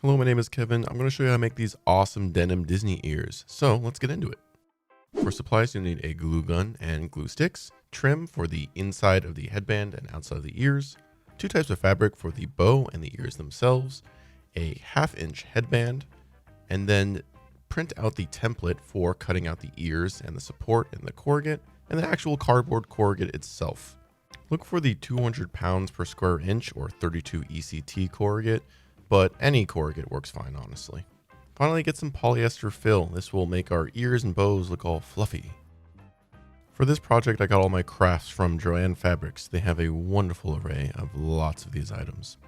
Hello, my name is Kevin. I'm going to show you how to make these awesome denim Disney ears. So let's get into it. For supplies, you'll need a glue gun and glue sticks, trim for the inside of the headband and outside of the ears, 2 types of fabric for the bow and the ears themselves, a 1/2-inch headband, and then print out the template for cutting out the ears and the support and the corrugate and the actual cardboard corrugate itself. Look for the 200 pounds per square inch or 32 ECT corrugate, but any corrugate works fine, honestly. Finally, get some polyester fill. This will make our ears and bows look all fluffy. For this project, I got all my crafts from Joann Fabrics. They have a wonderful array of lots of these items.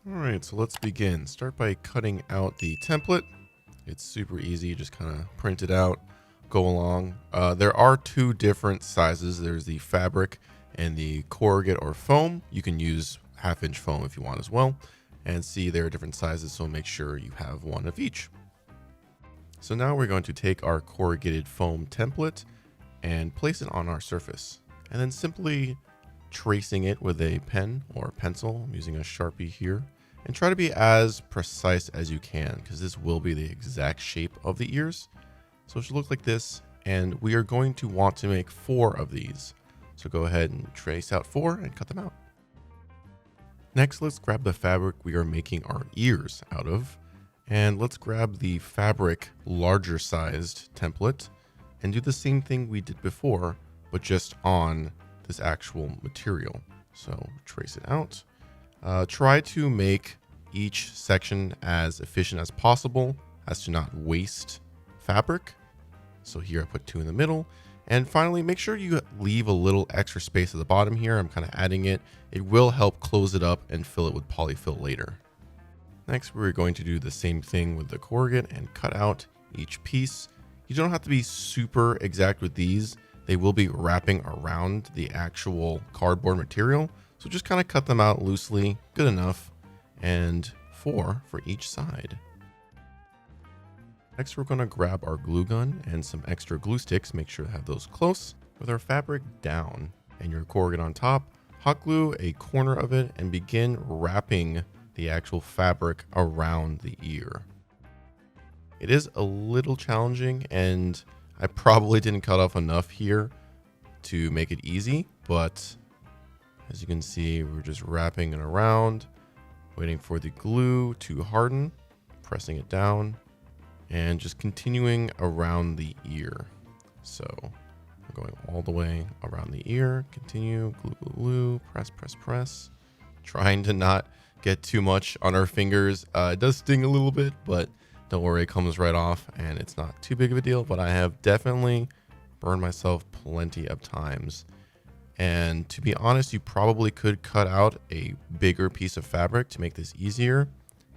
Alright, so let's begin. Start by cutting out the template. It's super easy, just kind of print it out, go along. There are 2 different sizes. There's the fabric and the corrugate or foam. You can use 1/2-inch foam if you want as well. And see, there are different sizes, so make sure you have one of each. So now we're going to take our corrugated foam template and place it on our surface, and then simply tracing it with a pen or pencil. I'm using a Sharpie here, and try to be as precise as you can because this will be the exact shape of the ears. So it should look like this, and we are going to want to make 4 of these. So go ahead and trace out 4 and cut them out. Next, let's grab the fabric we are making our ears out of, and let's grab the fabric larger sized template and do the same thing we did before, but just on this actual material. So trace it out. Try to make each section as efficient as possible as to not waste fabric. So here I put 2 in the middle. And finally, make sure you leave a little extra space at the bottom here. I'm kind of adding it. It will help close it up and fill it with polyfill later. Next, we're going to do the same thing with the corrugate and cut out each piece. You don't have to be super exact with these. They will be wrapping around the actual cardboard material. So just kind of cut them out loosely, good enough, and 4 for each side. Next, we're going to grab our glue gun and some extra glue sticks, make sure to have those close, with our fabric down and your corrugate on top. Hot glue a corner of it and begin wrapping the actual fabric around the ear. It is a little challenging, and I probably didn't cut off enough here to make it easy, but as you can see, we're just wrapping it around, waiting for the glue to harden, pressing it down, and just continuing around the ear. So we're going all the way around the ear, continue, glue, glue, glue, press, press, press, trying to not get too much on our fingers. It does sting a little bit, but don't worry, it comes right off and it's not too big of a deal, but I have definitely burned myself plenty of times. And to be honest, you probably could cut out a bigger piece of fabric to make this easier.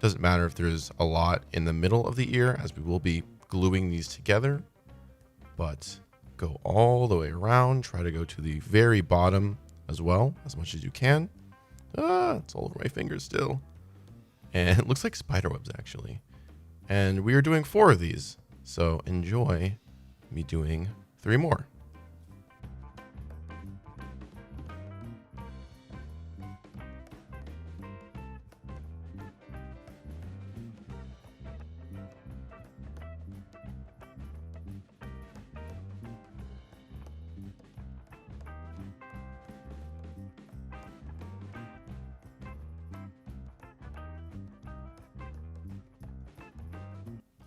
Doesn't matter if there's a lot in the middle of the ear, as we will be gluing these together, but go all the way around. Try to go to the very bottom as well, as much as you can. It's all over my fingers still. And it looks like spider webs actually. And we are doing 4 of these, so enjoy me doing 3 more.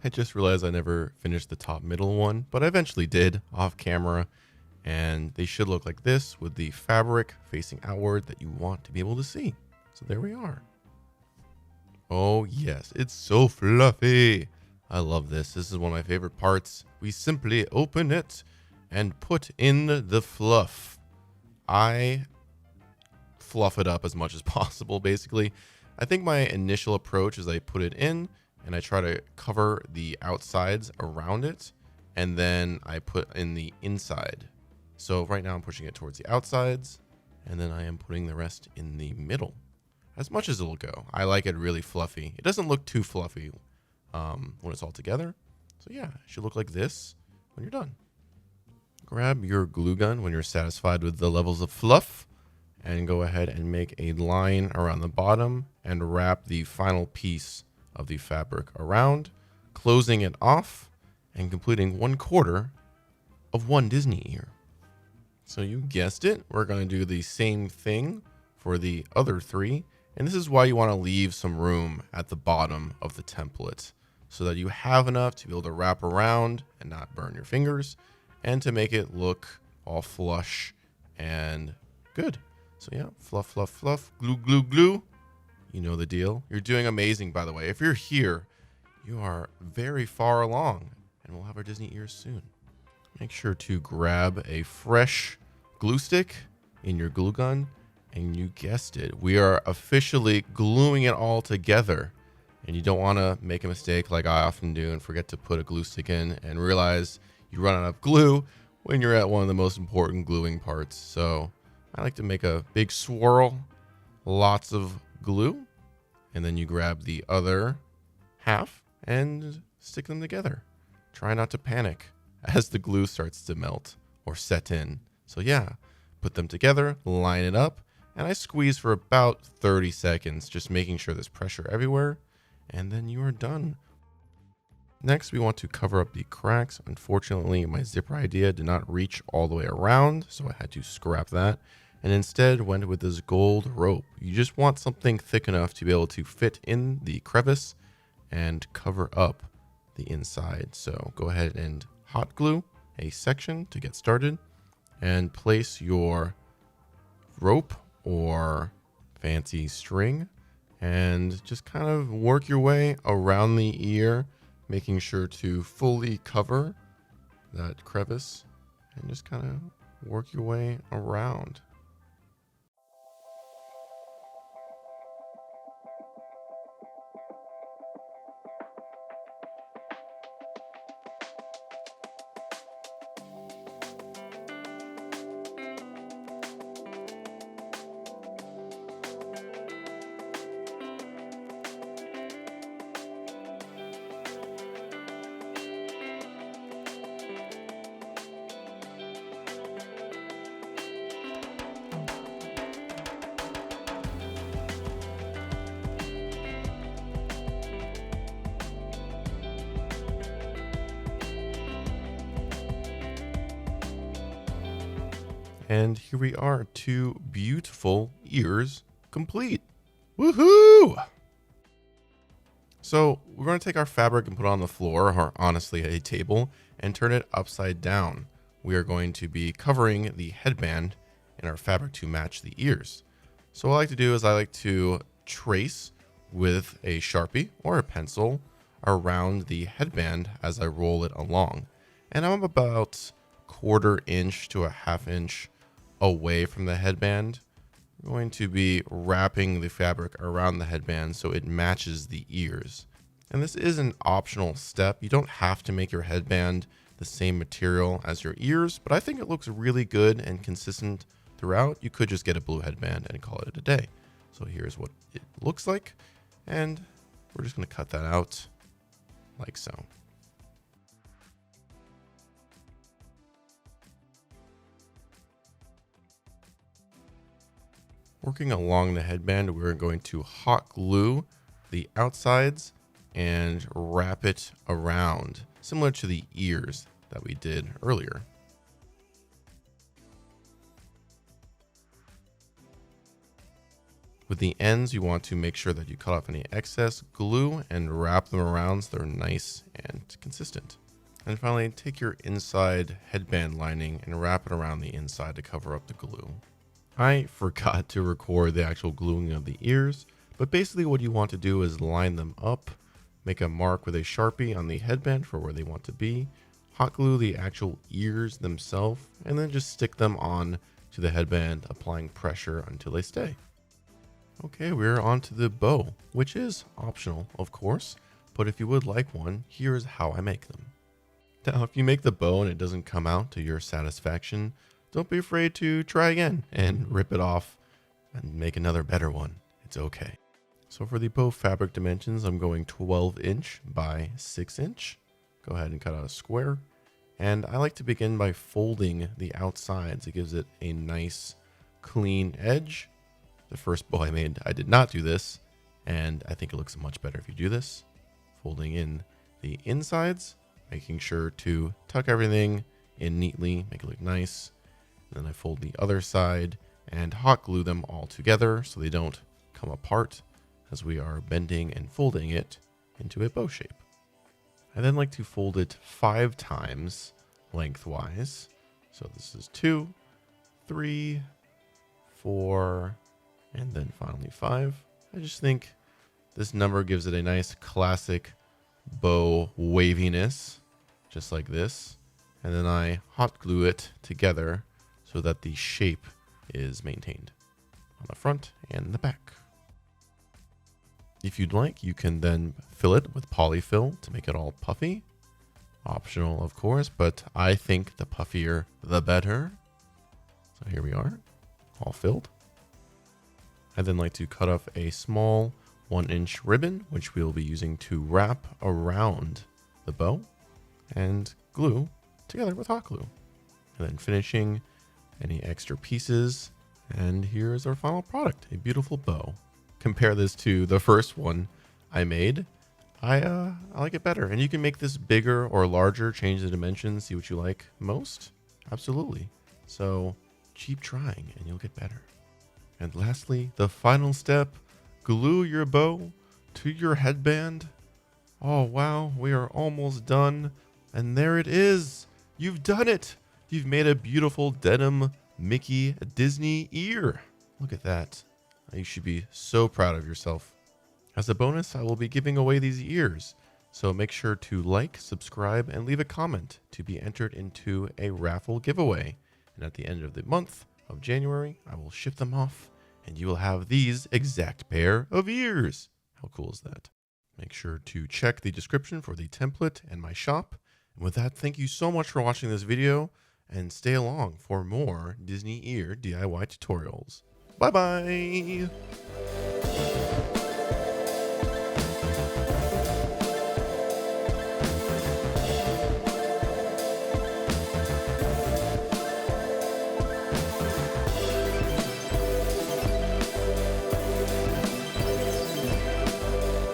I just realized I never finished the top middle one, but I eventually did off camera, and they should look like this with the fabric facing outward that you want to be able to see. So there we are. Oh yes, it's so fluffy. I love this. This is one of my favorite parts. We simply open it and put in the fluff. I fluff it up as much as possible, basically. I think my initial approach is I put it in and I try to cover the outsides around it, and then I put in the inside. So right now I'm pushing it towards the outsides, and then I am putting the rest in the middle, as much as it'll go. I like it really fluffy. It doesn't look too fluffy when it's all together. So yeah, it should look like this when you're done. Grab your glue gun when you're satisfied with the levels of fluff, and go ahead and make a line around the bottom and wrap the final piece of the fabric around, closing it off, and completing 1/4 of one Disney ear. So you guessed it, we're going to do the same thing for the other 3. And this is why you want to leave some room at the bottom of the template so that you have enough to be able to wrap around and not burn your fingers and to make it look all flush and good. So yeah, fluff, fluff, fluff, glue, glue, glue. You know the deal. You're doing amazing, by the way. If you're here, you are very far along and we'll have our Disney ears soon. Make sure to grab a fresh glue stick in your glue gun, and you guessed it, we are officially gluing it all together. And you don't want to make a mistake like I often do and forget to put a glue stick in and realize you run out of glue when you're at one of the most important gluing parts. So I like to make a big swirl, lots of glue, and then you grab the other half and stick them together. Try not to panic as the glue starts to melt or set in. So yeah, put them together, line it up, and I squeeze for about 30 seconds, just making sure there's pressure everywhere, and then you are done. Next, we want to cover up the cracks. Unfortunately, my zipper idea did not reach all the way around, so I had to scrap that, and instead went with this gold rope. You just want something thick enough to be able to fit in the crevice and cover up the inside. So go ahead and hot glue a section to get started and place your rope or fancy string and just kind of work your way around the ear, making sure to fully cover that crevice and just kind of work your way around. And here we are, 2 beautiful ears complete. Woohoo! So we're going to take our fabric and put it on the floor, or honestly a table, and turn it upside down. We are going to be covering the headband in our fabric to match the ears. So what I like to do is I like to trace with a Sharpie or a pencil around the headband as I roll it along. And I'm about 1/4 inch to a 1/2 inch away from the headband. We're going to be wrapping the fabric around the headband so it matches the ears. And this is an optional step. You don't have to make your headband the same material as your ears, but I think it looks really good and consistent throughout. You could just get a blue headband and call it a day. So here's what it looks like. And we're just going to cut that out like so. Working along the headband, we're going to hot glue the outsides and wrap it around, similar to the ears that we did earlier. With the ends, you want to make sure that you cut off any excess glue and wrap them around so they're nice and consistent. And finally, take your inside headband lining and wrap it around the inside to cover up the glue. I forgot to record the actual gluing of the ears, but basically what you want to do is line them up, make a mark with a Sharpie on the headband for where they want to be, hot glue the actual ears themselves, and then just stick them on to the headband, applying pressure until they stay. Okay, we're on to the bow, which is optional, of course, but if you would like one, here's how I make them. Now, if you make the bow and it doesn't come out to your satisfaction, don't be afraid to try again and rip it off and make another better one. It's okay. So for the bow fabric dimensions, I'm going 12 inch by 6 inch. Go ahead and cut out a square. And I like to begin by folding the outsides. It gives it a nice clean edge. The first bow I made, I did not do this, and I think it looks much better if you do this. folding in the insides, making sure to tuck everything in neatly, make it look nice. And then I fold the other side and hot glue them all together so they don't come apart as we are bending and folding it into a bow shape. I then like to fold it 5 times lengthwise. So this is 2, 3, 4, and then finally 5. I just think this number gives it a nice classic bow waviness, just like this. And then I hot glue it together so that the shape is maintained on the front and the back. If you'd like, you can then fill it with polyfill to make it all puffy. Optional, of course, but I think the puffier, the better. So here we are, all filled. I then like to cut off a small 1-inch ribbon, which we'll be using to wrap around the bow and glue together with hot glue. And then finishing any extra pieces. And here's our final product, a beautiful bow. Compare this to the first one I made. I like it better. And you can make this bigger or larger, change the dimensions, see what you like most. Absolutely. So keep trying and you'll get better. And lastly, the final step, glue your bow to your headband. Oh, wow, we are almost done. And there it is. You've done it. You've made a beautiful denim Mickey Disney ear. Look at that. You should be so proud of yourself. As a bonus, I will be giving away these ears. So make sure to like, subscribe, and leave a comment to be entered into a raffle giveaway. And at the end of the month of January, I will ship them off and you will have these exact pair of ears. How cool is that? Make sure to check the description for the template and my shop. And with that, thank you so much for watching this video and stay along for more Disney ear DIY tutorials. Bye-bye.